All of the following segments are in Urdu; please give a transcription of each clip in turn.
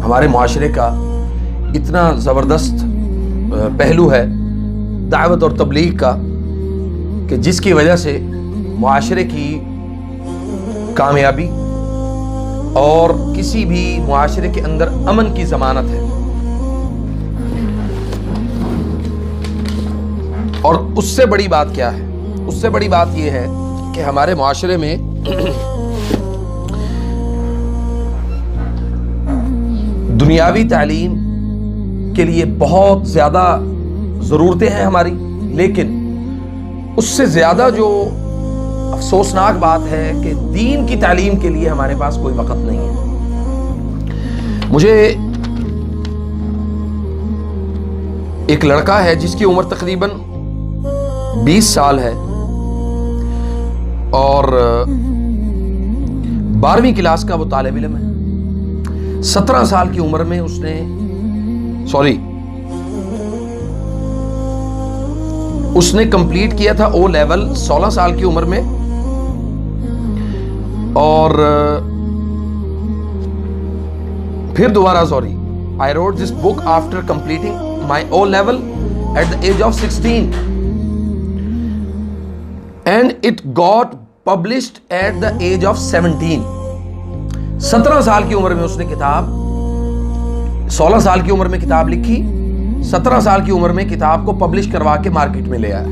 ہمارے معاشرے کا اتنا زبردست پہلو ہے دعوت اور تبلیغ کا کہ جس کی وجہ سے معاشرے کی کامیابی اور کسی بھی معاشرے کے اندر امن کی ضمانت ہے. اور اس سے بڑی بات کیا ہے؟ اس سے بڑی بات یہ ہے کہ ہمارے معاشرے میں دنیاوی تعلیم کے لیے بہت زیادہ ضرورتیں ہیں ہماری، لیکن اس سے زیادہ جو افسوسناک بات ہے کہ دین کی تعلیم کے لیے ہمارے پاس کوئی وقت نہیں ہے. مجھے ایک لڑکا ہے جس کی عمر تقریباً 20 سال ہے اور 12ویں کلاس کا وہ طالب علم ہے. 17 سال کی عمر میں اس نے کمپلیٹ کیا تھا او لیول 16 سال کی عمر میں، اور پھر دوبارہ I wrote this book after completing my O level at the age of 16 and it got published at the age of 17. 17 سال کی عمر میں اس نے کتاب، 16 سال کی عمر میں کتاب لکھی، 17 سال کی عمر میں کتاب کو پبلش کروا کے مارکیٹ میں لے آیا.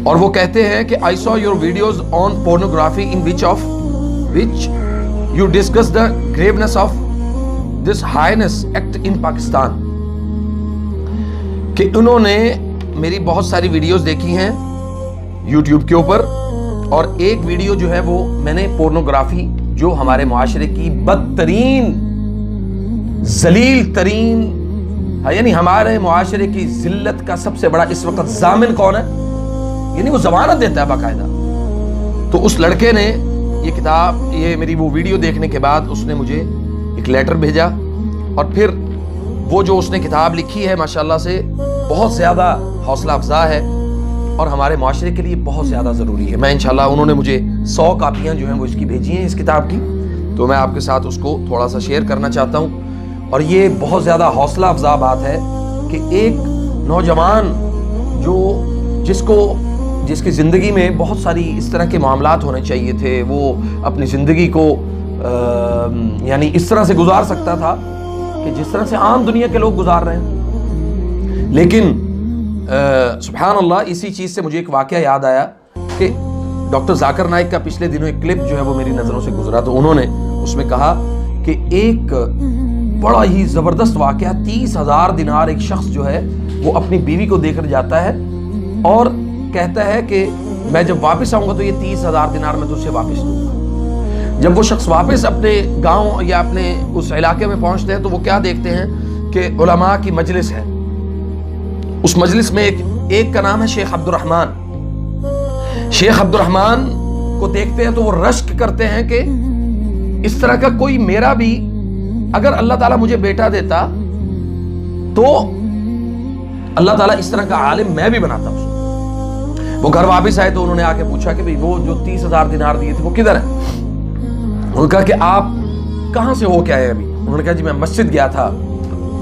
اور وہ کہتے ہیں کہ I saw your videos on pornography in which you discuss the graveness of this heinous act in Pakistan. کہ انہوں نے میری بہت ساری ویڈیوز دیکھی ہیں یوٹیوب کے اوپر، اور ایک ویڈیو جو ہے وہ میں نے پورنوگرافی جو ہمارے معاشرے کی بدترین ذلیل ترین، یعنی ہمارے معاشرے کی ذلت کا سب سے بڑا اس وقت ضامن کون ہے، یعنی وہ ضمانت دیتا ہے باقاعدہ. تو اس لڑکے نے یہ کتاب، یہ میری وہ ویڈیو دیکھنے کے بعد اس نے مجھے ایک لیٹر بھیجا، اور پھر وہ جو اس نے کتاب لکھی ہے ماشاءاللہ سے بہت زیادہ حوصلہ افزا ہے اور ہمارے معاشرے کے لیے بہت زیادہ ضروری ہے. میں انشاءاللہ، انہوں نے مجھے 100 کاپیاں جو ہیں وہ اس کی بھیجی ہیں اس کتاب کی، تو میں آپ کے ساتھ اس کو تھوڑا سا شیئر کرنا چاہتا ہوں. اور یہ بہت زیادہ حوصلہ افزا بات ہے کہ ایک نوجوان جس کی زندگی میں بہت ساری اس طرح کے معاملات ہونے چاہیے تھے، وہ اپنی زندگی کو یعنی اس طرح سے گزار سکتا تھا کہ جس طرح سے عام دنیا کے لوگ گزار رہے ہیں. لیکن سبحان اللہ، اسی چیز سے مجھے ایک واقعہ یاد آیا کہ ڈاکٹر ذاکر نائک کا پچھلے دنوں ایک کلپ جو ہے وہ میری نظروں سے گزرا، تو انہوں نے اس میں کہا کہ ایک بڑا ہی زبردست واقعہ، 30,000 دینار ایک شخص جو ہے وہ اپنی بیوی کو دے کر جاتا ہے اور کہتا ہے کہ میں جب واپس آؤں گا تو یہ 30,000 دینار میں تجھ سے واپس دوں گا. جب وہ شخص واپس اپنے گاؤں یا اپنے اس علاقے میں پہنچتے ہیں تو وہ کیا دیکھتے ہیں کہ علماء کی مجلس ہے. اس مجلس میں ایک کا نام ہے شیخ عبد الرحمن. شیخ عبد الرحمن کو دیکھتے ہیں تو وہ رشک کرتے ہیں کہ اس طرح کا کوئی میرا بھی، اگر اللہ تعالیٰ مجھے بیٹا دیتا تو اللہ تعالیٰ اس طرح کا عالم میں بھی بناتا اس کو. وہ گھر واپس آئے تو انہوں نے آ کے پوچھا کہ وہ جو 30,000 دینار دیے تھے وہ کدھر ہیں؟ انہوں نے کہا کہ آپ کہاں سے ہو کے آئے ابھی؟ انہوں نے کہا جی میں مسجد گیا تھا.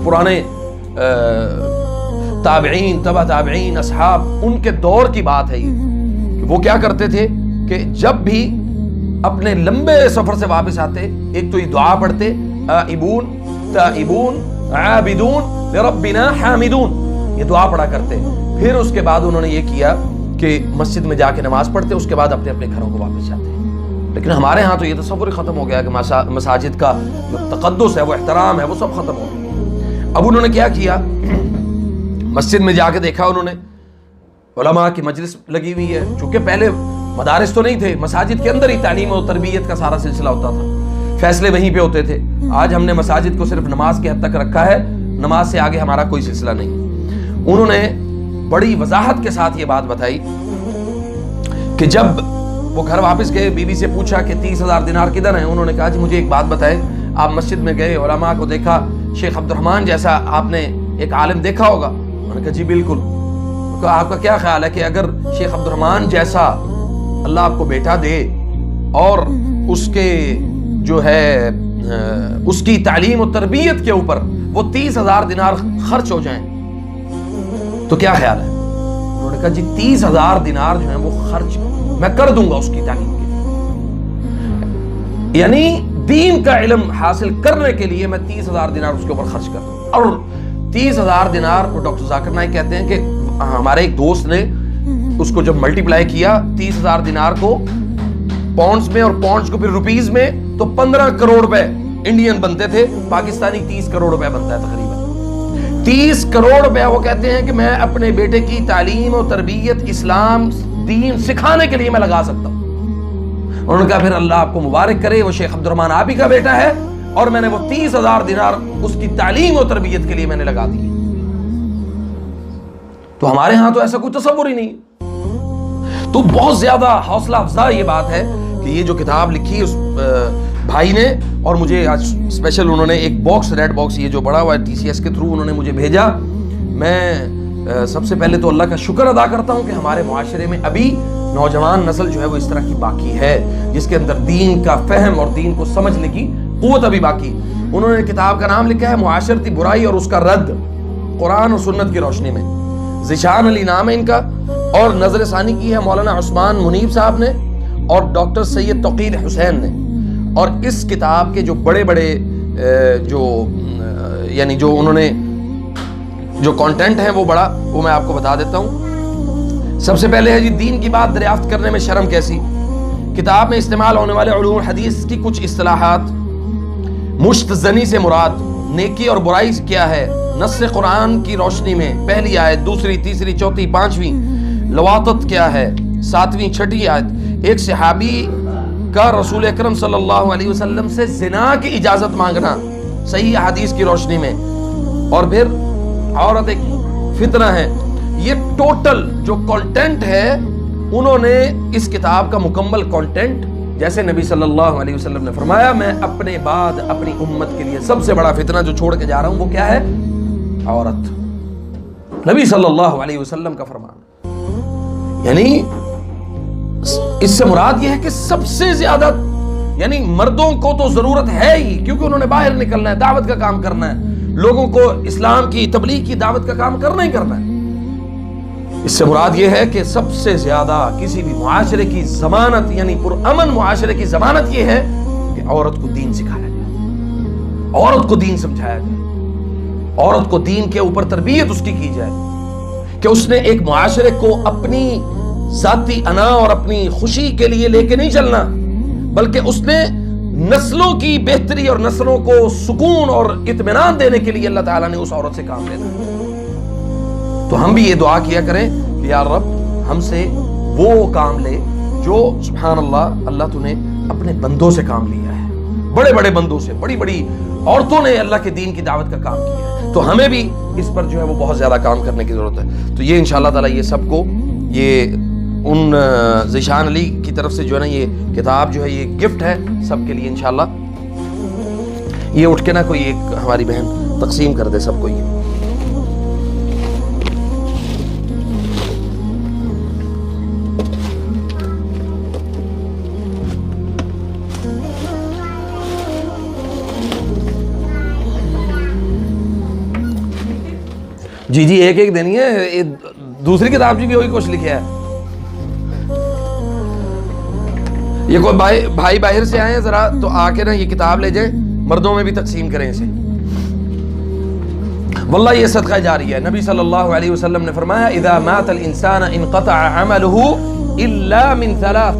پرانے تابعین، تبع تابعین، اصحاب، ان کے دور کی بات ہے یہ، کہ وہ کیا کرتے تھے کہ جب بھی اپنے لمبے سفر سے واپس آتے ایک تو یہ دعا پڑھتے، آئبون تائبون عابدون لربنا حامدون، یہ دعا پڑھا کرتے. پھر اس کے بعد انہوں نے یہ کیا کہ مسجد میں جا کے نماز پڑھتے، اس کے بعد اپنے اپنے گھروں کو واپس جاتے. لیکن ہمارے ہاں تو یہ تصور ختم ہو گیا کہ مساجد کا جو تقدس ہے، وہ احترام ہے، وہ سب ختم ہو گیا. اب انہوں نے کیا کیا، مسجد میں جا کے دیکھا انہوں نے علماء کی مجلس لگی ہوئی ہے. چونکہ پہلے مدارس تو نہیں تھے، مساجد کے اندر ہی تعلیم و تربیت کا سارا سلسلہ ہوتا تھا، فیصلے وہیں پہ ہوتے تھے. آج ہم نے مساجد کو صرف نماز کی حد تک رکھا ہے، نماز سے آگے ہمارا کوئی سلسلہ نہیں. انہوں نے بڑی وضاحت کے ساتھ یہ بات بتائی کہ جب وہ گھر واپس گئے، بیوی سے پوچھا کہ 30,000 دینار کدھر ہیں؟ انہوں نے کہا جی مجھے ایک بات بتائے، آپ مسجد میں گئے، علماء کو دیکھا، شیخ عبد الرحمن جیسا آپ نے ایک عالم دیکھا ہوگا؟ انہوں نے کہا جی بالکل. آپ کا کیا خیال ہے کہ اگر شیخ عبد الرحمن جیسا اللہ آپ کو بیٹا دے اور اس کے جو ہے اس کی تعلیم و تربیت کے اوپر وہ 30,000 دینار خرچ ہو جائیں تو کیا خیال ہے؟ انہوں نے کہا جی 30,000 دینار جو ہیں وہ خرچ میں کر دوں گا اس کی تعلیم کے لیے، یعنی دین کا علم حاصل کرنے کے لیے میں 30,000 دینار اس کے اوپر خرچ کر دوں. اور 30,000 دینار وہ ڈاکٹر ذاکر نائک کہتے ہیں کہ ہمارے ایک دوست نے اس کو جب ملٹیپلائی کیا 30,000 دینار کو پاؤنڈز میں اور پاؤنڈز کو پھر روپیز میں تو 15 کروڑ روپے انڈین بنتے تھے. پاکستانی 30 کروڑ روپے بنتا ہے تقریباً. 30 کروڑ روپے وہ کہتے ہیں کہ میں اپنے بیٹے کی تعلیم و تربیت اسلام دین سکھانے کے لیے میں لگا سکتا ہوں. انہوں نے کہا پھر اللہ آپ کو مبارک کرے، وہ شیخ عبد الرحمن آپ ہی کا بیٹا ہے اور میں نے وہ 30,000 دینار اس کی تعلیم و تربیت کے لیے میں نے لگا دی. تو ہمارے ہاں تو ایسا کوئی تصور ہی نہیں. تو بہت زیادہ حوصلہ افزا یہ بات ہے کہ یہ جو کتاب لکھی اس بھائی نے، اور مجھے آج اسپیشل انہوں نے ایک باکس، ریڈ باکس یہ جو بڑا ہوا ہے TCS کے تھرو انہوں نے مجھے بھیجا. میں سب سے پہلے تو اللہ کا شکر ادا کرتا ہوں کہ ہمارے معاشرے میں ابھی نوجوان نسل جو ہے وہ اس طرح کی باقی ہے جس کے اندر دین کا فہم اور دین کو سمجھنے کی قوت ابھی باقی. انہوں نے کتاب کا نام لکھا ہے معاشرتی برائی اور اس کا رد قرآن اور سنت کی روشنی میں. ذیشان علی نام ہے ان کا، اور نظر ثانی کی ہے مولانا عثمان منیب صاحب نے اور ڈاکٹر سید توقیر حسین نے. اور اس کتاب کے جو بڑے بڑے یعنی جو انہوں نے جو کانٹینٹ ہے وہ میں آپ کو بتا دیتا ہوں. سب سے پہلے ہے جی دین کی بات دریافت کرنے میں شرم کیسی. کتاب میں استعمال ہونے والے علوم حدیث کی کچھ اصطلاحات. مشت زنی سے مراد نیکی اور برائی کیا ہے نص قرآن کی روشنی میں. پہلی آیت، دوسری، تیسری، چوتھی، پانچویں. لواطت کیا ہے 7ویں 6ٹھی آیت. ایک صحابی کا رسول اکرم صلی اللہ علیہ وسلم سے زنا کی اجازت مانگنا صحیح حدیث کی روشنی میں. اور پھر عورت ایک فتنہ ہے. یہ ٹوٹل جو کانٹینٹ ہے انہوں نے اس کتاب کا مکمل کانٹینٹ، جیسے نبی صلی اللہ علیہ وسلم نے فرمایا میں اپنے بعد اپنی امت کے لیے سب سے بڑا فتنہ جو چھوڑ کے جا رہا ہوں وہ کیا ہے؟ عورت. نبی صلی اللہ علیہ وسلم کا فرمان. یعنی اس سے مراد یہ ہے کہ سب سے زیادہ یعنی مردوں کو تو ضرورت ہے ہی، کیونکہ انہوں نے باہر نکلنا ہے، دعوت کا کام کرنا ہے، لوگوں کو اسلام کی تبلیغ کی دعوت کا کام کرنا ہی کرنا ہے. اس سے مراد یہ ہے کہ سب سے زیادہ کسی بھی معاشرے کی ضمانت یعنی پرامن معاشرے کی ضمانت یہ ہے کہ عورت کو دین سکھایا جائے، عورت کو دین سمجھایا جائے، عورت کو دین کے اوپر تربیت اس کی جائے کہ اس نے ایک معاشرے کو اپنی ذاتی انا اور اپنی خوشی کے لیے لے کے نہیں چلنا، بلکہ اس نے نسلوں کی بہتری اور نسلوں کو سکون اور اطمینان دینے کے لیے اللہ تعالیٰ نے اس عورت سے کام لینا. تو ہم بھی یہ دعا کیا کریں کہ یا رب ہم سے وہ کام لے جو سبحان اللہ اللہ تو نے اپنے بندوں سے کام لیا ہے، بڑے بڑے بندوں سے، بڑی بڑی عورتوں نے اللہ کے دین کی دعوت کا کام کیا ہے. تو ہمیں بھی اس پر جو ہے وہ بہت زیادہ کام کرنے کی ضرورت ہے. تو یہ انشاءاللہ تعالیٰ یہ سب کو یہ ان ذیشان علی کی طرف سے جو ہے نا یہ کتاب جو ہے یہ گفٹ ہے سب کے لیے انشاءاللہ. یہ اٹھ کے نا کوئی ایک ہماری بہن تقسیم کر دے سب کو. یہ جی جی ایک ایک دینی ہے. دوسری کتاب جی بھی وہی کچھ لکھا ہے. یہ کوئی بھائی باہر سے آئے ہیں ذرا تو آ کے نا یہ کتاب لے جائیں، مردوں میں بھی تقسیم کریں اسے. واللہ یہ صدقہ جاری ہے. نبی صلی اللہ علیہ وسلم نے فرمایا اذا مات الانسان انقطع عمله الا من ثلاث.